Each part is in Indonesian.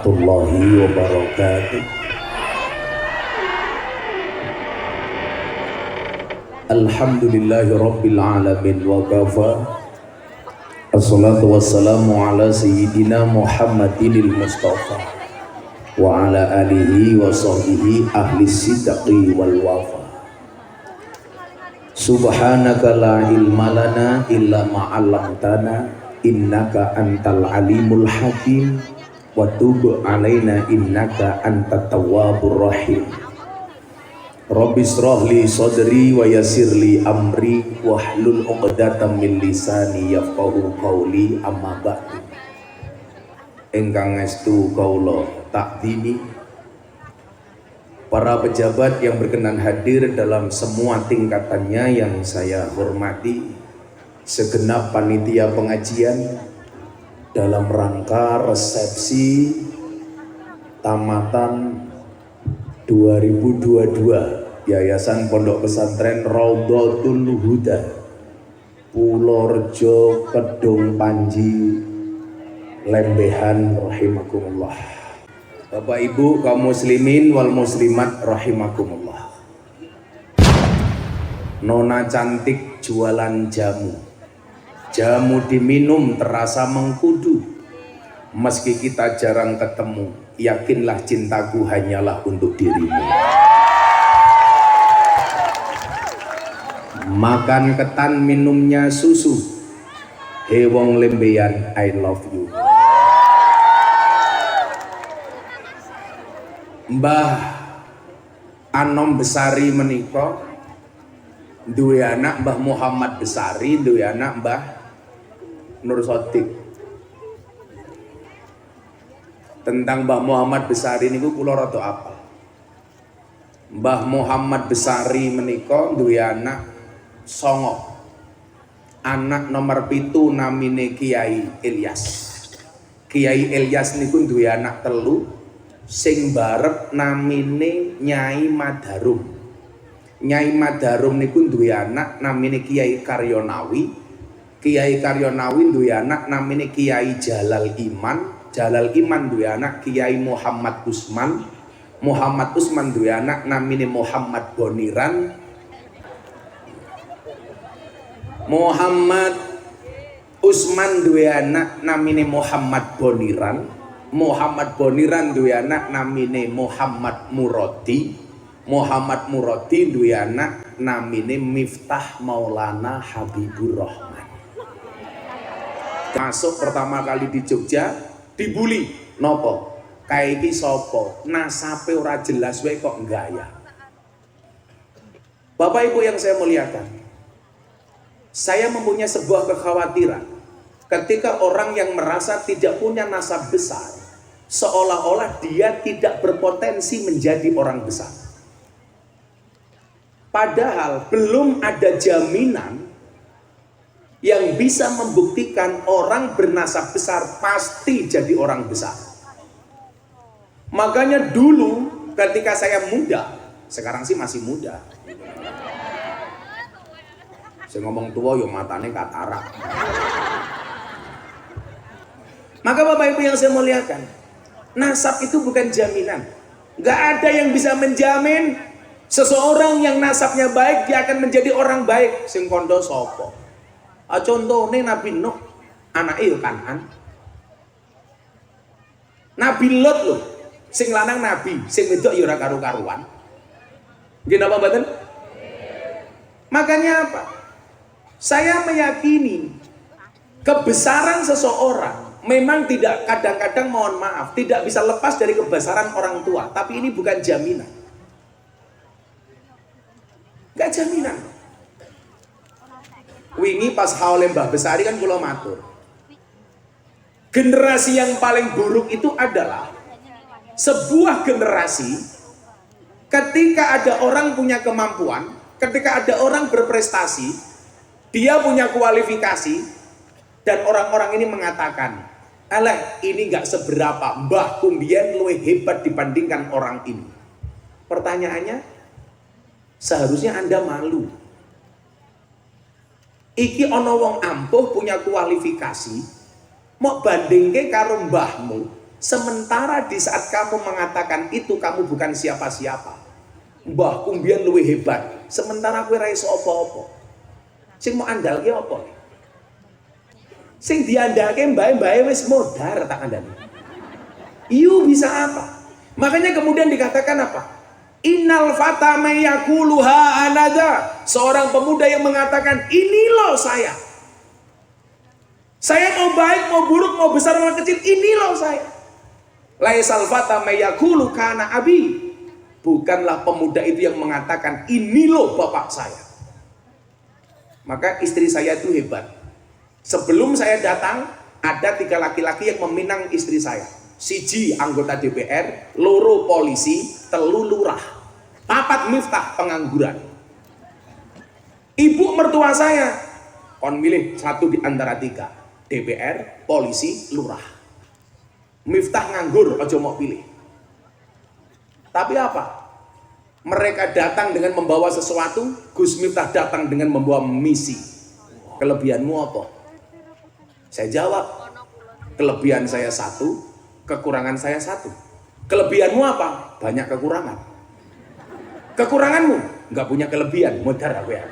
Warahmatullahi wabarakatuh. Alhamdulillahi rabbil alamin wa kafa. Assalatu wassalamu ala sayyidina Muhammadinil Mustafa wa ala alihi wa sahbihi ahli sidqi wal wafa. Subhanaka la ilma lana illa ma 'allamtana innaka antal alimul hakim wa tub alaina innaka antat tawwabur rahim. Rabbi shrah li sadri wa yassir li amri wahlul 'uqdatam min lisani yafqahu qawli, amma ba'du. Ingkang estu kaula takdimi para pejabat yang berkenan hadir dalam semua tingkatannya yang saya hormati, segenap panitia pengajian dalam rangka resepsi tamatan 2022 Yayasan Pondok Pesantren Raudhatul Huda Purworejo Kedung Panji Lembehan rahimakumullah. Bapak Ibu kaum muslimin wal muslimat rahimakumullah. Nona cantik jualan jamu, jamu diminum terasa mengkudu. Meski kita jarang ketemu, yakinlah cintaku hanyalah untuk dirimu. Makan ketan minumnya susu, hewong lembeyan I love you. Mbah Anom Besari menika duwe anak Mbah Muhammad Besari, duwe anak Mbah Nur Sodik. Tentang Mbah Muhammad Besari niku kula rada apa. Mbah Muhammad Besari menika duwe anak songo. Anak nomor 7 namine Kiai Ilyas. Kiai Ilyas niku duwe anak telu, sing barep namine Nyai Madarum. Nyai Madarum niku duwe anak namine Kiai Karyonawi. Kiai Karyonawi duwe anak namine Kiai Jalal Iman. Jalal Iman duwe anak Kiai Muhammad Usman. Muhammad Usman duwe anak namine Muhammad Boniran. Muhammad Usman duwe anak namine Muhammad Boniran. Muhammad Boniran duwe anak namine Muhammad Murodi. Muhammad Murodi duwe anak namine Miftah Maulana Habibur Rahman. Masuk pertama kali di Jogja dibuli, nopo? Kayak iki sapa? Nasabe ora jelas wae kok gaya. Bapak Ibu yang saya muliakan, saya mempunyai sebuah kekhawatiran ketika orang yang merasa tidak punya nasab besar, seolah-olah dia tidak berpotensi menjadi orang besar. Padahal belum ada jaminan yang bisa membuktikan orang bernasab besar pasti jadi orang besar. Makanya dulu ketika saya muda, sekarang sih masih muda, saya ngomong tua yo matane katarak. Maka Bapak Ibu yang saya muliakan, nasab itu bukan jaminan. Gak ada yang bisa menjamin seseorang yang nasabnya baik dia akan menjadi orang baik. Sing kondo sopo? Contohnya Nabi Nuh, anaknya yo Kanan. Nabi Lot loh, sing lanang nabi, sing wedok yo ora karu-karuan. Nggih napa mboten? Makanya apa? Saya meyakini kebesaran seseorang memang tidak, kadang-kadang mohon maaf, tidak bisa lepas dari kebesaran orang tua. Tapi ini bukan jaminan. Gak jaminan. Wingi pas haule Mbah Besari kan kula matur. Generasi yang paling buruk itu adalah sebuah generasi ketika ada orang punya kemampuan, ketika ada orang berprestasi, dia punya kualifikasi, dan orang-orang ini mengatakan, alah ini gak seberapa, Mbah Kumbien luwih hebat dibandingkan orang ini. Pertanyaannya, seharusnya Anda malu. Iki ono wong ampuh punya kualifikasi, mau bandingke karo mbahmu, Sementara di saat kamu mengatakan itu, kamu bukan siapa-siapa. Mbah kumbian luwih hebat, sementara kowe ra iso apa-apa. Sing mau andalke apa? Sing diandalke mbae-mbae wis modar tak kandhani. Iyu bisa apa? Makanya kemudian dikatakan apa? Innal fata mayakuluha anada. Seorang pemuda yang mengatakan, ini loh saya. Saya mau baik, mau buruk, mau besar, mau kecil, ini loh saya. Laisal fata mayakulu kana abi. Bukanlah pemuda itu yang mengatakan, ini loh bapak saya. Maka istri saya itu hebat. Sebelum saya datang, ada 3 laki-laki yang meminang istri saya. Siji anggota DPR, loro polisi, telu lurah, 4 miftah pengangguran. Ibu mertua saya, kon milih 1 di antara 3, DPR, polisi, lurah. Miftah nganggur, aja mau pilih. Tapi apa? Mereka datang dengan membawa sesuatu, Gus Miftah datang dengan membawa misi. Kelebihanmu apa? Saya jawab, kelebihan saya 1, kekurangan saya 1. Kelebihanmu apa? Banyak kekurangan. Kekuranganmu? Nggak punya kelebihan, modar aku ya.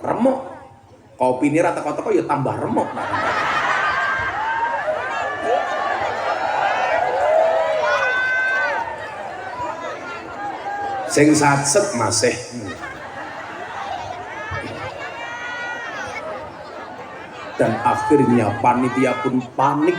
Remuk. Kopi ini rata-rata ya tambah remuk. Sing satset masih. Dan akhirnya panitia pun panik.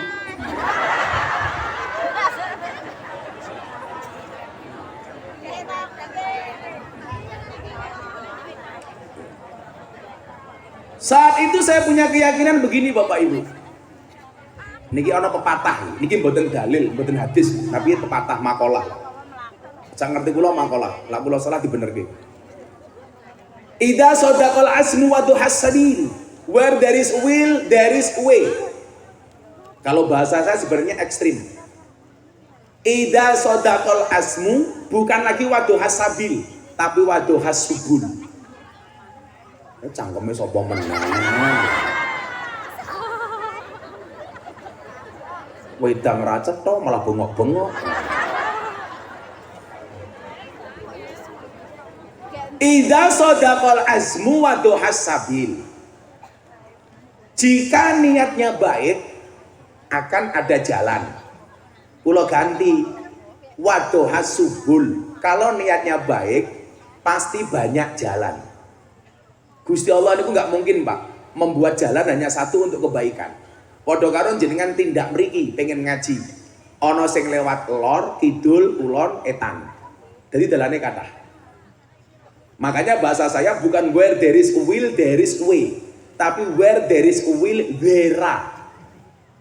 Saat itu saya punya keyakinan begini Bapak Ibu. Niki ana pepatah, niki mboten dalil, mboten hadis, tapi pepatah makalah. Saya ngerti kula makalah, lah kula salah dibenerke. Idza sadaqal asmu wa duhasabil, where there is will, there is way. Kalau bahasa saya sebenarnya ekstrim. Idza sadaqal asmu bukan lagi waduhasabil, tapi waduhasubul. Cangkeme sapa meneh. Wedang ra cetha malah bengok-bengok. Idza sadaqal azmu wa duhasabil. Jika niatnya baik akan ada jalan. Kula ganti waduhasubul. Kalau niatnya baik pasti banyak jalan. Gusti Allah itu nggak mungkin Pak membuat jalan hanya 1 untuk kebaikan. Padha karo jenengan tindak mriki pengen ngaji. Ana sing lewat lor, kidul, kulon, etan. Jadi dalane kathah. Makanya bahasa saya bukan where there is will there is way, tapi where there is will there are.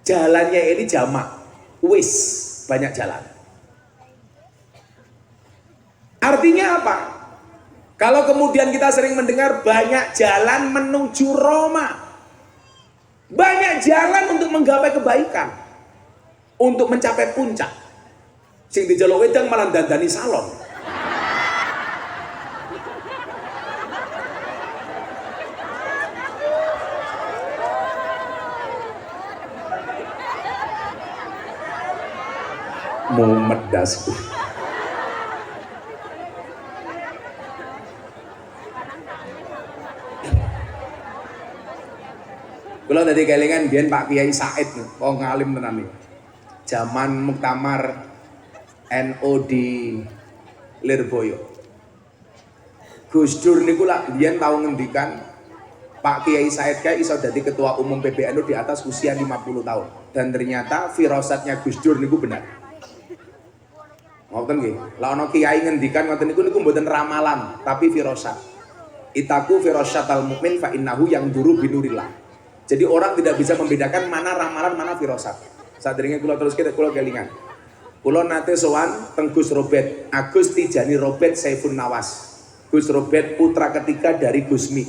Jalannya ini jamak. Wis, banyak jalan. Artinya apa? Kalau kemudian kita sering mendengar banyak jalan menuju Roma, banyak jalan untuk menggapai kebaikan, untuk mencapai puncak. Sing dijaluk wedang malah dandani salon. Mumet dasku. Kula dadi kelingan biyen Pak Kiai Said, wong ngalim tenan iki. Zaman muktamar NU di Lirboyo. Gus Dur niku lak biyen tau ngendikan Pak Kiai Said kae iso dadi ketua umum PBNU di atas usia 50 tahun. Dan ternyata firasatnya Gus Dur niku benar. Ngoten nggih. Lah ana kiai ngendikan ngoten niku mboten ramalan, tapi firasat. Itaku firasyatal mukmin fa innahu yang duru binurillah. Jadi orang tidak bisa membedakan mana ramalan, mana firasat. Saat deringe kula terus kita kula kelingan. Kula nate sowan teng Gus Robert, Agus Tijani Robert Saifun Nawas. Gus Robert putra ketiga dari Gusmi.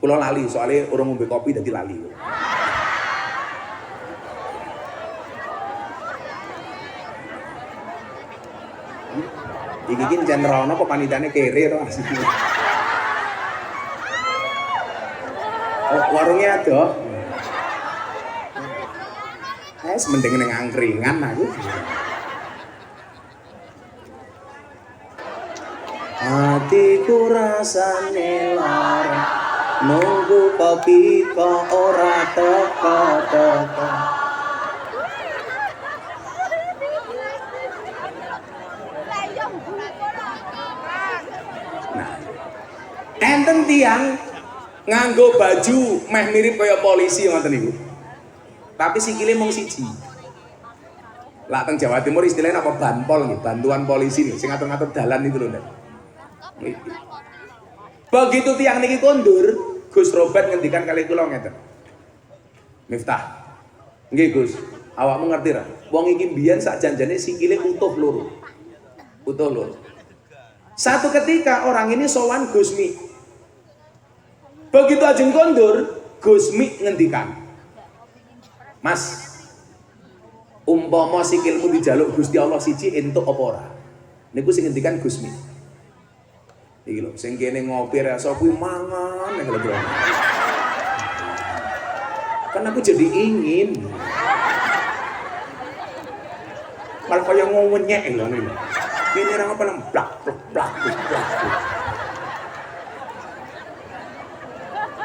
Kula lali soalnya urung ngombe kopi dadi lali. Iki iki jan rono apa panitane kere to. Oh, warungnya ada. Mending ning angkringan aku. Hatiku rasane lara, nunggu kopi kok ora teko-teko. Nah, enten tiang nganggo baju meh mirip kaya polisi ngoten niku. Tapi sikile mung siji. Lah teng Jawa Timur istilahnya apa banpol nih, bantuan polisi nih, sing ngatur-ngatur dalan itu lho. Begitu tiang niki kondur, Gus Robert ngendikan kali kula ngeten. Miftah. Nggih Gus, awakmu ngerti ra? Wong iki mbiyen sak janjane sikile utuh loro. Utuh loro. Satu ketika orang ini sowan Gusmi. Begitu ajeng kondur, Gusmi ngendikan, Mas, umpama sikilmu dijaluk Gusti Allah siji entuk apa ora? Niku sing ngendikan Gusmi. Iki lho, sing kene ngopi rasa kuwi mangan nek lho. Kan aku jadi ingin. Malah kaya ngowenyek lho niku. Kene ra apa nang blak blak blak blak.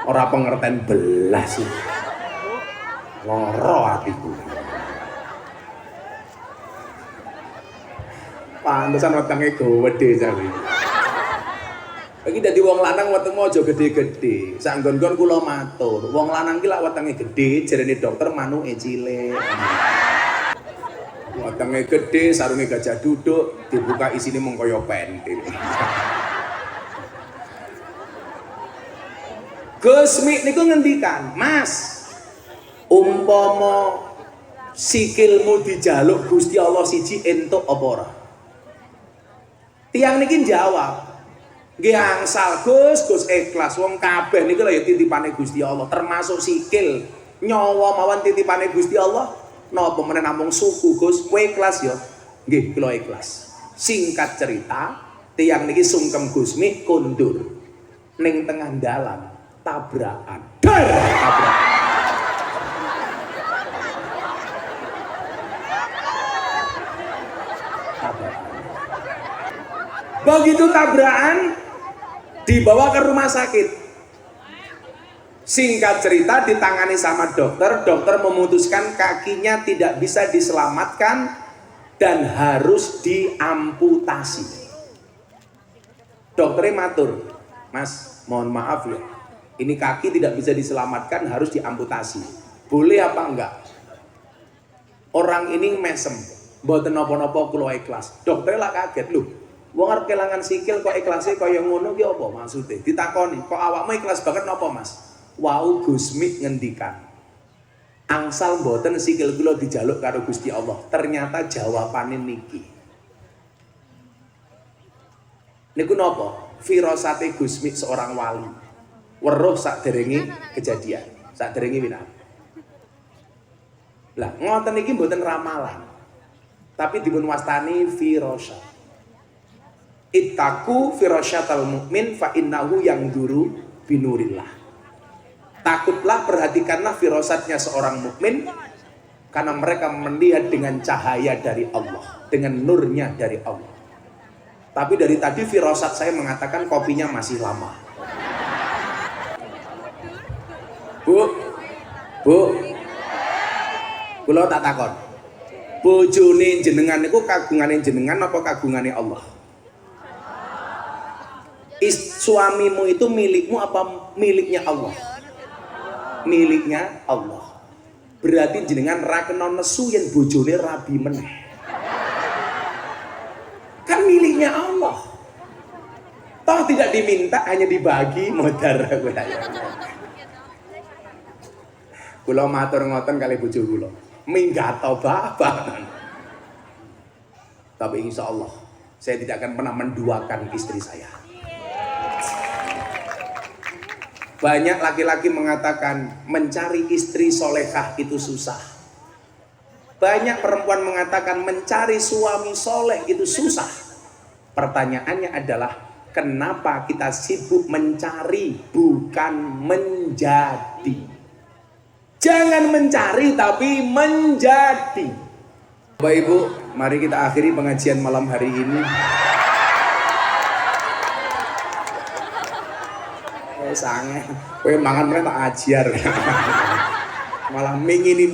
Ora pengertian belas sih. Loro hatiku. Pantesan wetenge gede jare. Iki dadi wong lanang wetengmu aja gede-gede. Sak nggon-nggon kula matur, wong lanang ki lak wetenge gede, jarene dokter manuke cilik. Wetenge gede, sarunge gajah duduk, dibuka isine mung kaya pentil. Gusmi niku ngendikan, Mas, umpama sikilmu dijaluk Gusti Allah siji entuk apa ora? Tiang niki jawab, nggih angsal Gus ikhlas, wong kabeh niki lho ya titipane Gusti Allah, termasuk sikil, nyawa mawon titipane Gusti Allah. Napa meneh namung suku Gus, kowe ikhlas ya? Nggih, kula ikhlas. Singkat cerita, tiang niki sungkem Gusmi kondur ning tengah dalan. Tabrakan. Tabrakan. Begitu tabrakan dibawa ke rumah sakit. Singkat cerita ditangani sama dokter, dokter memutuskan kakinya tidak bisa diselamatkan dan harus diamputasi. Dokternya matur, Mas, mohon maaf ya. Ini kaki tidak bisa diselamatkan, harus diamputasi. Boleh apa enggak? Orang ini mesem, mboten napa-napa kula ikhlas. Dokter lah kaget, lho. Wong arep kelangan sikil kok ikhlase kaya ngono ki apa maksude? Ditakoni, kok awakmu ikhlas banget napa, Mas? Wau Gusmi ngendikan. Angsal mboten sikil kula dijaluk karo Gusti Allah. Ternyata jawabane niki. Niku napa? Firasate Gusmi seorang wali. Weruh sakderenge kejadian, sakderenge winang. Lah ngoten iki mboten ramalan. Tapi dipun wastani firasat. Ittaqu firasyatal mukmin fa innahu yangduru binurillah. Takutlah, perhatikanlah firasatnya seorang mukmin karena mereka melihat dengan cahaya dari Allah, dengan nurnya dari Allah. Tapi dari tadi firasat saya mengatakan kopinya masih lama. Bu, kula tak takon. Bojone jenengan niku kagungane jenengan apa kagungane Allah? Suamimu itu milikmu apa miliknya Allah? Miliknya Allah. Berarti jenengan ra kena nesu yen bojone rabi meneh. Kan miliknya Allah. Toh tidak diminta, hanya dibagi modar. Kula matur ngoten kali bojo kula. Minggat bapak. Tapi insya Allah saya tidak akan pernah menduakan istri saya. Banyak laki-laki mengatakan mencari istri solehah itu susah. Banyak perempuan mengatakan mencari suami soleh itu susah. Pertanyaannya adalah Kenapa kita sibuk mencari bukan menjadi? Jangan mencari tapi menjadi. Bapak Ibu, mari kita akhiri pengajian malam hari ini. Sange, kowe mangan meneh tak ajar. Malah mingini.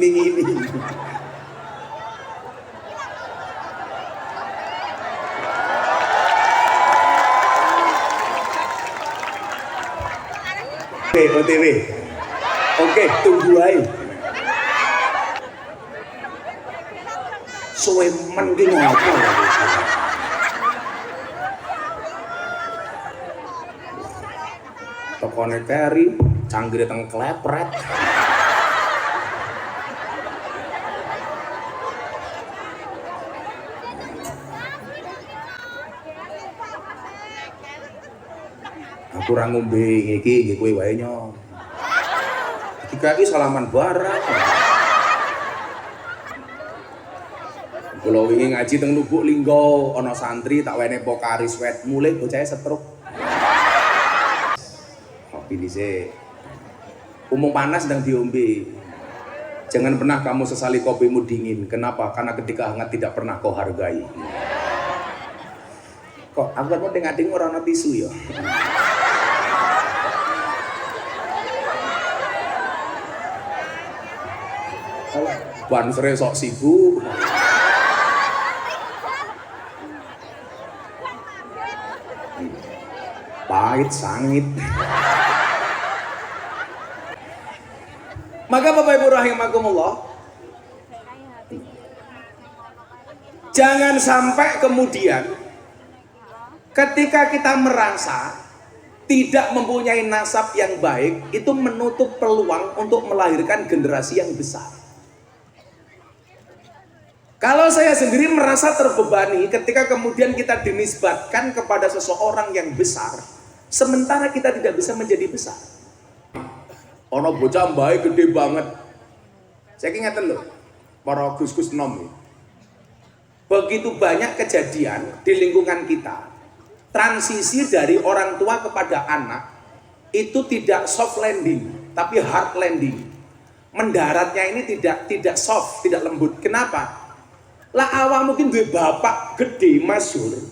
Oke, OTW. Oke, tunggu aja. Suwe men ki ngopo. Tokone keri, canggire teng klepret. Aku ora ngombe iki nggih kowe wae nyo. Iki salaman barang. Kula wingi ngaji teng Lubuk Linggo, ana santri tak wene Pokari Sweat, mulai bocahe setruk. Kopi dhisik. Umum panas sedang diombe. Jangan pernah kamu sesali kopimu dingin. Kenapa? Karena ketika hangat tidak pernah kau hargai. Kok aku kan mau dengar-dengar orang tisu ya. Ban sere sok sibuk. Pahit sangit. Maka Bapak Ibu rahimakumullah, jangan sampai kemudian ketika kita merasa tidak mempunyai nasab yang baik, itu menutup peluang untuk melahirkan generasi yang besar. Kalau saya sendiri merasa terbebani ketika kemudian kita dinisbatkan kepada seseorang yang besar, sementara kita tidak bisa menjadi besar. Ono bocah baik gede banget. Saya ingatkan loh, para gus-gus nom. Begitu banyak kejadian di lingkungan kita, transisi dari orang tua kepada anak itu tidak soft landing, tapi hard landing. Mendaratnya ini tidak soft, tidak lembut. Kenapa? Lah awak mungkin duwe bapak gede masyhur.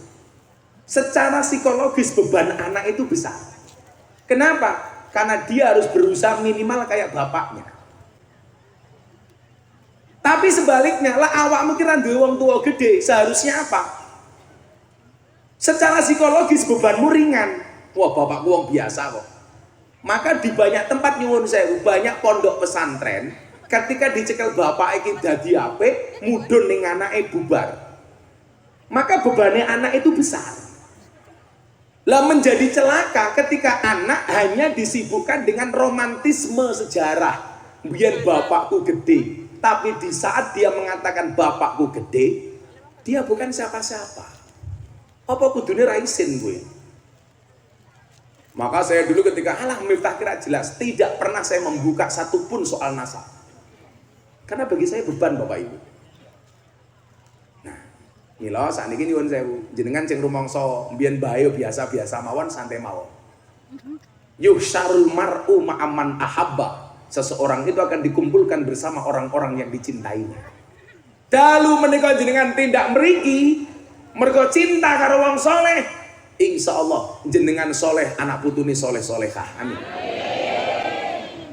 Secara psikologis beban anak itu besar. Kenapa? Karena dia harus berusaha minimal kayak bapaknya. Tapi sebaliknya, lah awakmu kira duwe wong tua gede, seharusnya apa? Secara psikologis bebanmu ringan. Wah, bapakku wong biasa kok. Maka di banyak tempat nyuwun sewu, banyak pondok pesantren, ketika dicekel bapak iki dadi apik, mudhun ning anake bubar. Maka bebannya anak itu besar. Lah menjadi celaka ketika anak hanya disibukkan dengan romantisme sejarah. Biar bapakku gede. Tapi di saat dia mengatakan bapakku gede, dia bukan siapa-siapa. Apa kudune raisin gue? Maka saya dulu ketika Miftah kira jelas, tidak pernah saya membuka satupun soal nasab. Karena bagi saya beban Bapak Ibu. Mila saat ini nyuwun sewu, jenengan ceng rumangsa mbiyen bae biasa-biasa mawon, santai mawon. Yuhsyarul mar'u ma'aman ahabba. Seseorang itu akan dikumpulkan bersama orang-orang yang dicintainya. Dalu menika jenengan tindak mriki mergo cinta karo wong soleh, insyaallah jenengan soleh, anak putune soleh-solehah. Amin.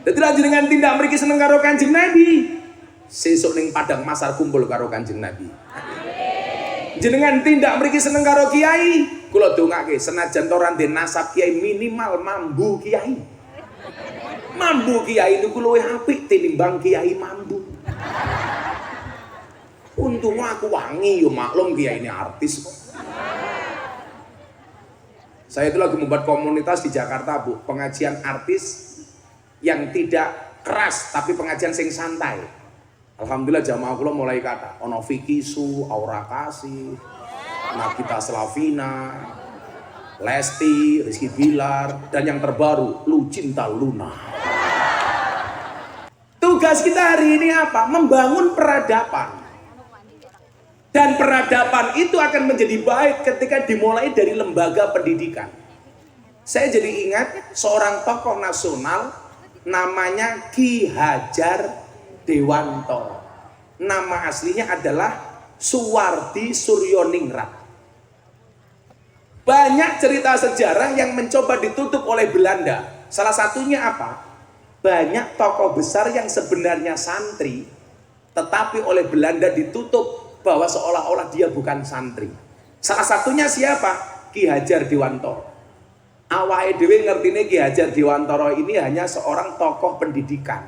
Dadi jenengan tindak mriki seneng karo Kanjeng Nabi, sesuk ning padang masar kumpul karo Kanjeng Nabi. Jenengan tindak mriki seneng karo kiai, kula dongake senajan ora ndek nasab kiai minimal mambu kiai. Mambu kiai niku luwih apik tinimbang kiai mambu. Untung aku wangi yo, maklum kiai ini artis kok. Saya itu lagi membuat komunitas di Jakarta, Bu, pengajian artis yang tidak keras tapi pengajian sing santai. Alhamdulillah jamaah kula mulai kata ono Vicky Su, Aura Kasih, Nagita Slavina, Lesti, Rizky Bilar, dan yang terbaru Lucinta Luna. Tugas kita hari ini apa? Membangun peradaban. Dan peradaban itu akan menjadi baik ketika dimulai dari lembaga pendidikan. Saya jadi ingat seorang tokoh nasional namanya Ki Hajar Dewantoro. Nama aslinya adalah Suwardi Suryoningrat. Banyak cerita sejarah yang mencoba ditutup oleh Belanda. Salah satunya apa? Banyak tokoh besar yang sebenarnya santri, tetapi oleh Belanda ditutup bahwa seolah-olah dia bukan santri. Salah satunya siapa? Ki Hajar Dewantoro. Awake dhewe ngertine Ki Hajar Dewantoro ini hanya seorang tokoh pendidikan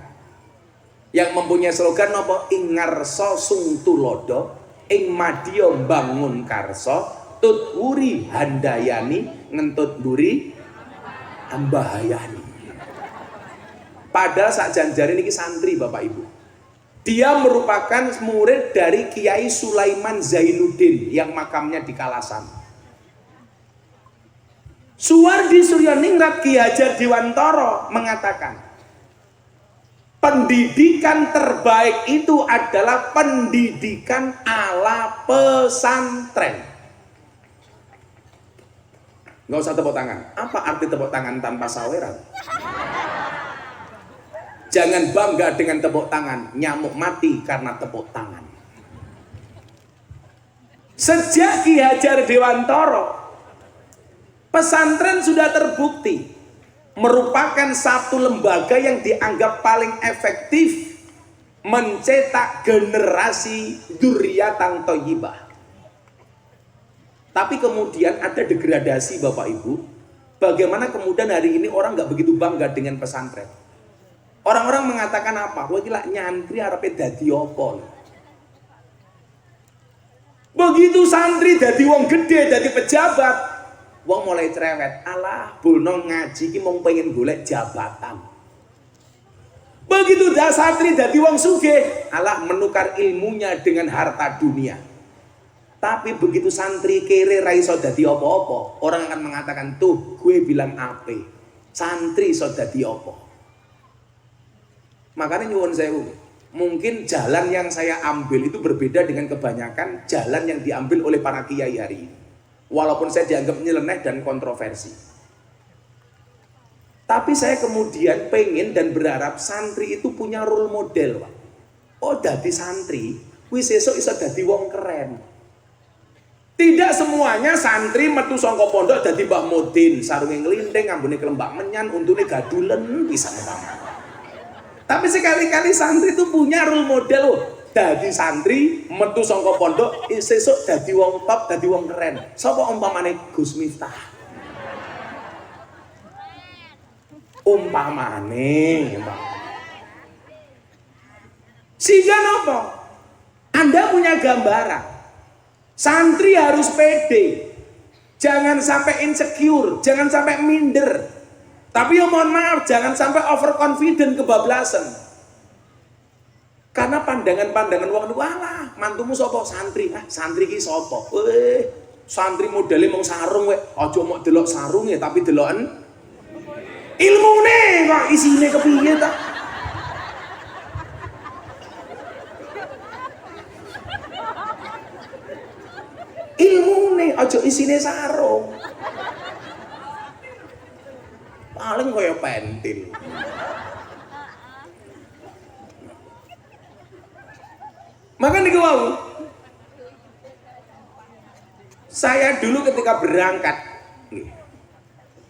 yang mempunyai slogan apa? Ing ngarsa sung tulodo, ing madya bangun karso, tut wuri handayani, ngentut duri ambahayani. Padahal sak janjare niki santri Bapak Ibu. Dia merupakan murid dari Kiai Sulaiman Zainuddin yang makamnya di Kalasan. Suwardi Suryoningrat Ki Hajar Dewantoro mengatakan, pendidikan terbaik itu adalah pendidikan ala pesantren. Nggak usah tepuk tangan. Apa arti tepuk tangan tanpa saweran? Jangan bangga dengan tepuk tangan. Nyamuk mati karena tepuk tangan. Sejak Ki Hajar Dewantoro, pesantren sudah terbukti merupakan satu lembaga yang dianggap paling efektif mencetak generasi dzurriyyatan thayyibah. Tapi kemudian ada degradasi Bapak Ibu. Bagaimana kemudian hari ini orang nggak begitu bangga dengan pesantren? Orang-orang mengatakan apa? Wah gila nyantri arepe dadi apa? Begitu santri dadi wong gede, dadi pejabat, wong mulai cerewet. Alah, bono ngaji ki mung pengen golek jabatan. Begitu dah santri dadi wong sugih, alah menukar ilmunya dengan harta dunia. Tapi begitu santri kere ra iso dadi apa-apa, orang akan mengatakan, "Tuh, gue bilang ape. Santri iso dadi apa?" Makanya nyuwun sewu, mungkin jalan yang saya ambil itu berbeda dengan kebanyakan jalan yang diambil oleh para kiai hari ini. Walaupun saya dianggap nyeleneh dan kontroversi. Tapi saya kemudian pengen dan berharap santri itu punya role model, Pak. Oh, dadi santri, wis esuk iso dadi wong keren. Tidak semuanya santri metu saka pondok dadi Mbah Mudin, sarunge nglinting, ambune kelembak menyan, untune gadulen pisan Pak. Tapi sekali-kali santri itu punya role model loh. Dadi santri metu saka pondok sesuk dadi wong top, dadi wong keren. Sapa umpamane Gus Miftah? Umpamane. Sehingga nopo? Anda punya gambaran. Santri harus pede. Jangan sampai insecure, jangan sampai minder. Tapi ya mohon maaf, jangan sampai overconfident kebablasan. Karena pandangan-pandangan wong walah, mantumu sapa santri? Ah, santri ki sapa? Santri modele mung sarung wek. Aja mok delok sarunge tapi deloken ilmune kok isine kepiye ta? Ilmune aja isine sarung. Paling kaya pentil. Maka niku wau. Saya dulu ketika berangkat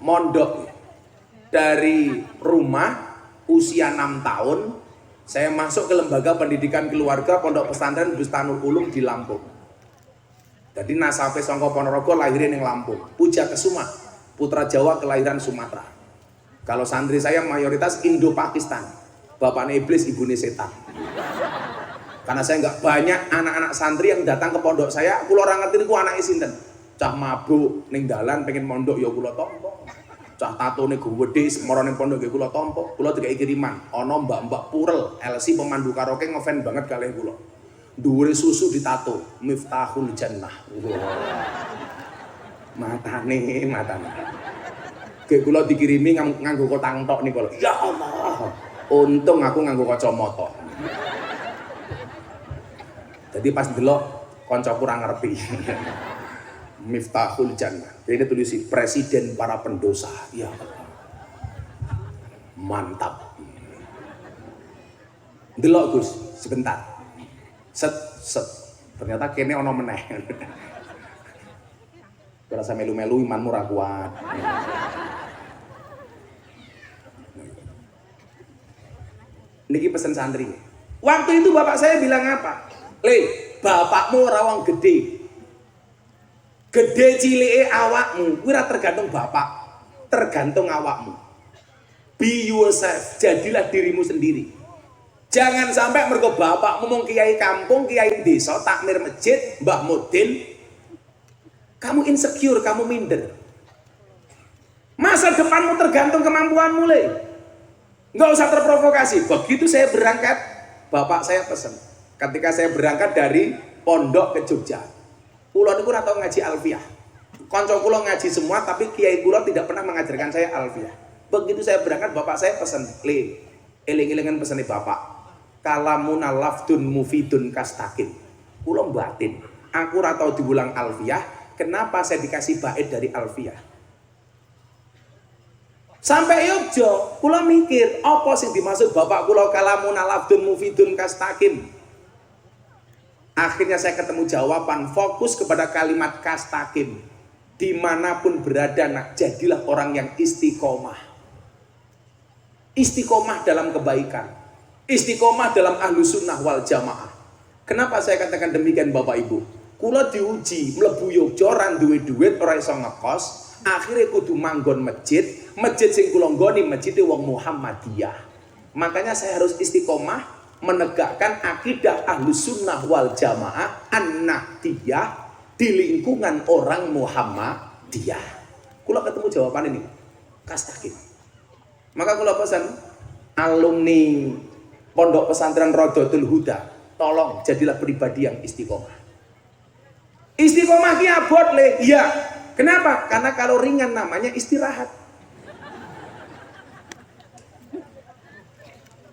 mondok dari rumah usia 6 tahun, saya masuk ke lembaga pendidikan keluarga Pondok Pesantren Bustanul Ulum di Lampung. Jadi nasabe saka Ponorogo lahirin ning Lampung. Puja Kesuma, putra Jawa kelahiran Sumatera. Kalau santri saya mayoritas Indo-Pakistan, bapaknya iblis, ibunya setan. Karena saya nggak banyak anak-anak santri yang datang ke pondok saya, kula ora ngerti niku anake sinten. Cah mabuk ning dalan pengen mondok ya kula tampa. Cah tatone gede semoro ning pondok ya kula tampa. Kula dikai kiriman, ana mbak-mbak Purel, LC pemandu karaoke ngefan banget kalih kula. Dhuwure susu ditato, Miftahul Jannah. Matane. Kayak kula dikirimi nganggo kotang tok niku lho. Ya Allah. Untung aku nganggo kacamata. Jadi pas delok kanca kurang ngerti. Miftahul Jannah. Ini tulis presiden para pendosa. Ya mantap. Delok Gus, sebentar. Set. Ternyata kene ono meneh. Berasa melu-melu imanmu ra kuat. Niki pesen santri. Waktu itu bapak saya bilang apa? Le, bapakmu ora wong gede. Gede cilike awakmu, kuwi ora tergantung bapak, tergantung awakmu. Be yourself, jadilah dirimu sendiri. Jangan sampai mergo bapakmu mau kiai kampung, kiai desa, takmir masjid, Mbah Mudin, kamu insecure, kamu minder. Masa depanmu tergantung kemampuanmu, le. Nggak usah terprovokasi. Begitu saya berangkat, bapak saya pesan. Ketika saya berangkat dari pondok ke Jogja, kulo niku ora tau ngaji alfiah. Kanca kulo ngaji semua, tapi kiai kulo tidak pernah mengajarkan saya alfiah. Begitu saya berangkat, bapak saya pesan, le, eling-elingan pesane bapak. Kalamuna lafdun mufidun kastakin. Kulo batin. Aku ora tau diulang alfiah. Kenapa saya dikasih bait dari alfiah? Sampai Yogyo, kulo mikir, apa sih dimaksud bapak kulo kalamuna lafdun mufidun kastakin? Akhirnya saya ketemu jawaban, fokus kepada kalimat kastakin. Dimanapun berada, nak, jadilah orang yang istiqomah. Istiqomah dalam kebaikan. Istiqomah dalam ahlus sunnah wal jamaah. Kenapa saya katakan demikian Bapak Ibu? Kula diuji, mlebu Yogyo, ora duwe duit, ora iso ngekos. Akhirnya kudu manggon masjid. Masjid sing kula nggoni masjid wong Muhammadiyah. Makanya saya harus istiqomah menegakkan akidah ahlus sunnah wal jamaah an-nahdiyah di lingkungan orang Muhammadiyah. Kula ketemu jawaban ini, kastakin. Maka kula pesan alumni Pondok Pesantren Rodotul Huda, tolong jadilah pribadi yang istiqomah. Istiqomah ki abot le, iya. Kenapa? Karena kalau ringan namanya istirahat.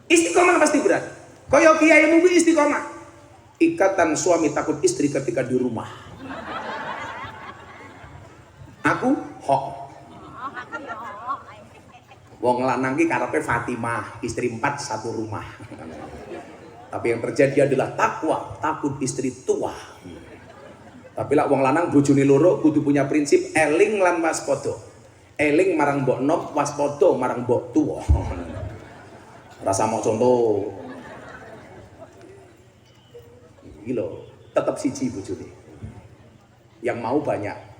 Istiqomah pasti berat. Koyo kiai mungkin istiqomah. Ikatan suami takut istri ketika di rumah. Aku hok. Wong lanang ki karepe Fatimah, istri 4 satu rumah. Tapi yang terjadi adalah takwa, takut istri tua. Tapi lah wong lanang bojone loro kudu punya prinsip eling lan waspada. Eling marang mbok nom, waspada marang mbok tuwa. Rasa mau contoh. Iki lho, tetep siji bojone. Yang mau banyak.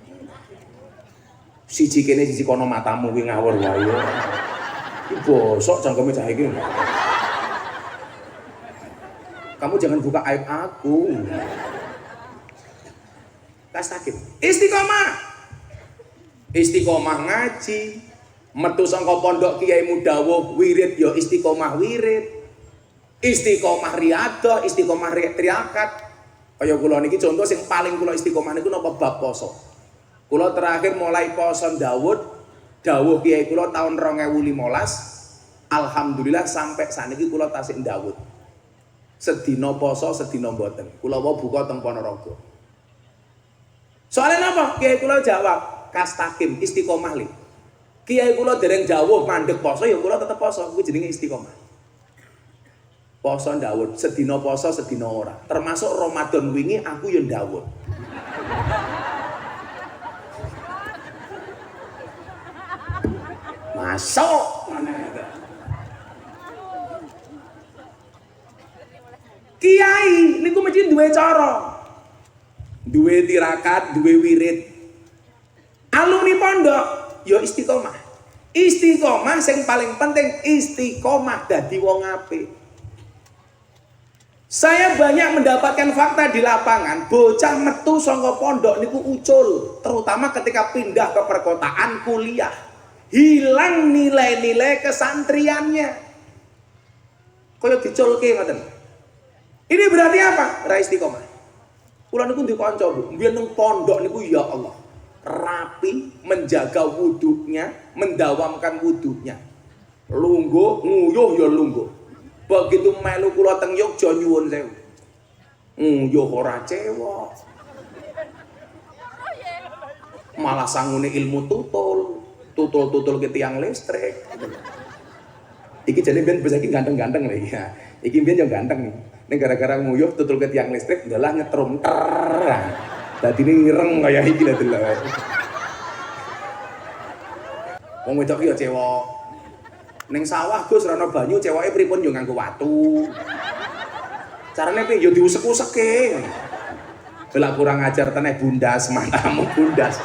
Siji kene siji kono matamu kuwi ngawur wae. Iki bosok cangkeme cah iki. Kamu jangan buka aib aku. Kastakin. Istiqomah. Istiqomah ngaji. Metu saka pondok kiaimu dawuh wirid ya istiqomah wirid. Istiqomah riyadhah, istiqomah riakat. Kaya kula niki contoh sing paling kula istiqomah niku napa bab poso. Kula terakhir mulai poso Daud, dawuh kiai kula tahun 2015. Alhamdulillah sampai saniki kula tasik Daud. Sedina poso, sedina mboten. Kula wae buka teng Ponorogo. Soalnya napa? Kiai kula jawab, kastakim istiqomah li. Kiai kula dereng dawuh mandeg poso ya kula tetep poso, kuwi jenenge istiqomah. Poso Daud, sedina poso sedina ora. Termasuk Ramadan wingi aku ya Daud. Masuk. Kiai niku mesti duwe cara. Duwe tirakat, duwe wirid. Alumni pondok ya istiqomah. Istiqomah sing paling penting istiqomah dadi wong apik. Saya banyak mendapatkan fakta di lapangan, bocah metu saka pondok niku ucul, terutama ketika pindah ke perkotaan kuliah. Hilang nilai-nilai kesantriannya. Kaya diculke ngoten. Ini berarti apa? Ra istiqomah. Kula niku ndek kanca, Bu. Mbiyen nang pondok niku ya Allah, rapi, menjaga wudhunya, mendawamkan wudhunya. Lungguh, nguyuh ya lungguh. Begitu melu kula teng Yogya nyuwun sewu. Nguyuh ora cewek. malah sangune ilmu tutul ke tiang listrik. Iki jane ben bisa iki ganteng-ganteng lho ya. Iki ben yo ganteng. Ning gara-gara nguyuh tutul ke tiang listrik ndalah nyetrum ter. Dadine ireng kaya iki lho delok. Wong wedok iki yo cewek. Ning sawah Gus ora ana banyu, cewoke pripun yo nganggo watu. Carane piye yo diusek-useke. Belak kurang ajar teneh bundas, matamu bundas.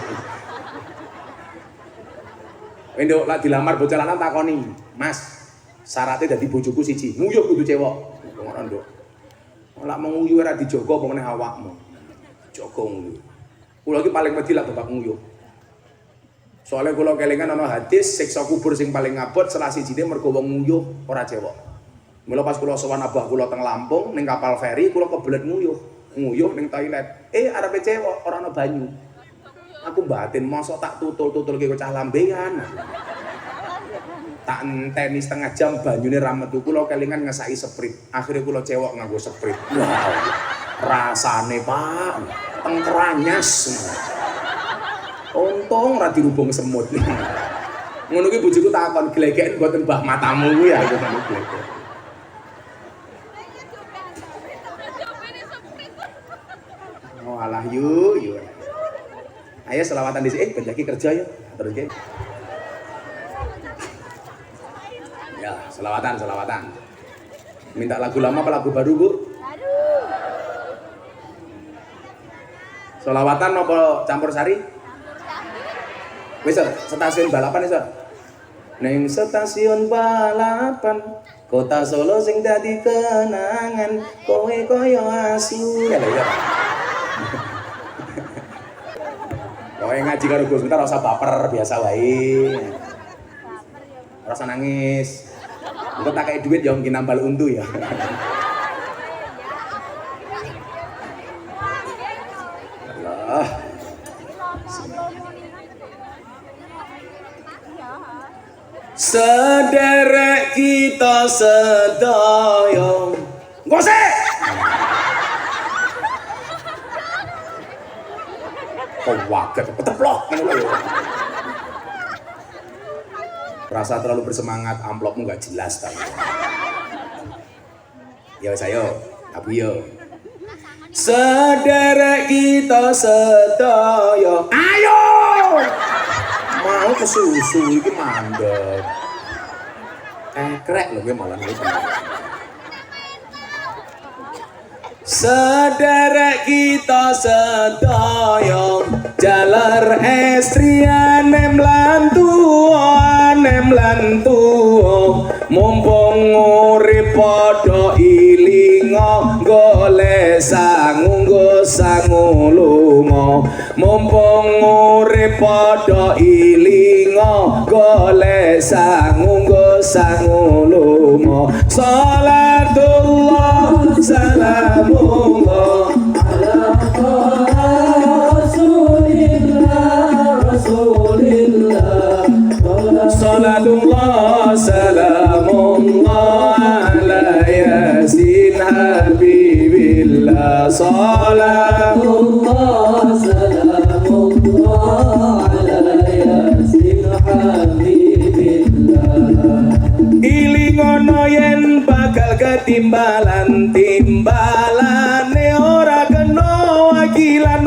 Endok lak dilamar bocah lanang takoni, "Mas, syaratnya dadi bojoku siji, nguyuh kudu cewek." Ngono nduk. Lak nguyuh ora dijogo apa meneh awakmu. Jogo nguyuh. Kula iki paling wedi lak bapak nguyuh. Soalnya kula kelingan ana hadis siksa kubur sing paling ngabot salah sijine mergo wong nguyuh ora cewek. Mula pas kula sowan abah kula teng Lampung ning kapal feri kula kebelet nguyuh ning toilet. Arepe cewek ora ana banyu. Aku batin mosok tak tutul-tutul ke cah lambean. Tak enteni setengah jam banyune ra metu kula kelingan ngesaki Sprite. Akhire kula cewek nganggo Sprite. Wow. Rasane Pak tengkranyas. Untung ora dirubung semut. Ngono ki bojoku takon glegeken mboten mbah matamu kuwi ya aku glegek. Oh alah yuk. Ayo selawatan di sini, benjaki kerja ya. Terus ke. Ya, selawatan. Minta lagu lama apa lagu baru, Bu? Selawatan apa campur sari? Wis, stasiun balapan wis. Ning stasiun balapan Kota Solo sing dadi kenangan kowe koyo asu. Ya lho. Kowe ngaji karo Gus Miftah ora usah baper, biasa wae. Ora usah nangis. Engko tak kei duit ya mungkin nambal untu ya. Allah. Sederek kita sedaya. Ngose. Waget, keteplok. Rasa terlalu bersemangat, amplopmu gak jelas tadi. Yo sayo, abu yo. Sederek kita sedaya. Ayo. Mau kesusu iki mandek. Krek lho kowe malah iki. Sederek kita sedaya jalar estrian nem lan tuwa mumpung urip padha ilinga golek sangu lunga mumpung urip padha ilinga golek sangu lunga salatullah salamullah ala rasulillah salatullah salamullah ala yasin habibillah salatullah salamullah ala yasin habibillah ilingono yen bakal ketimbalane ora kena wakilan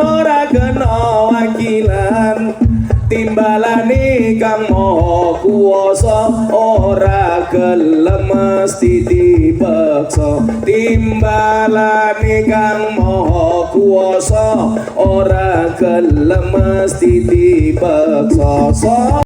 timbalane kang maha kuwasa ora gelem mesti dipaksa timbalane kang maha kuwasa ora gelem mesti dipaksa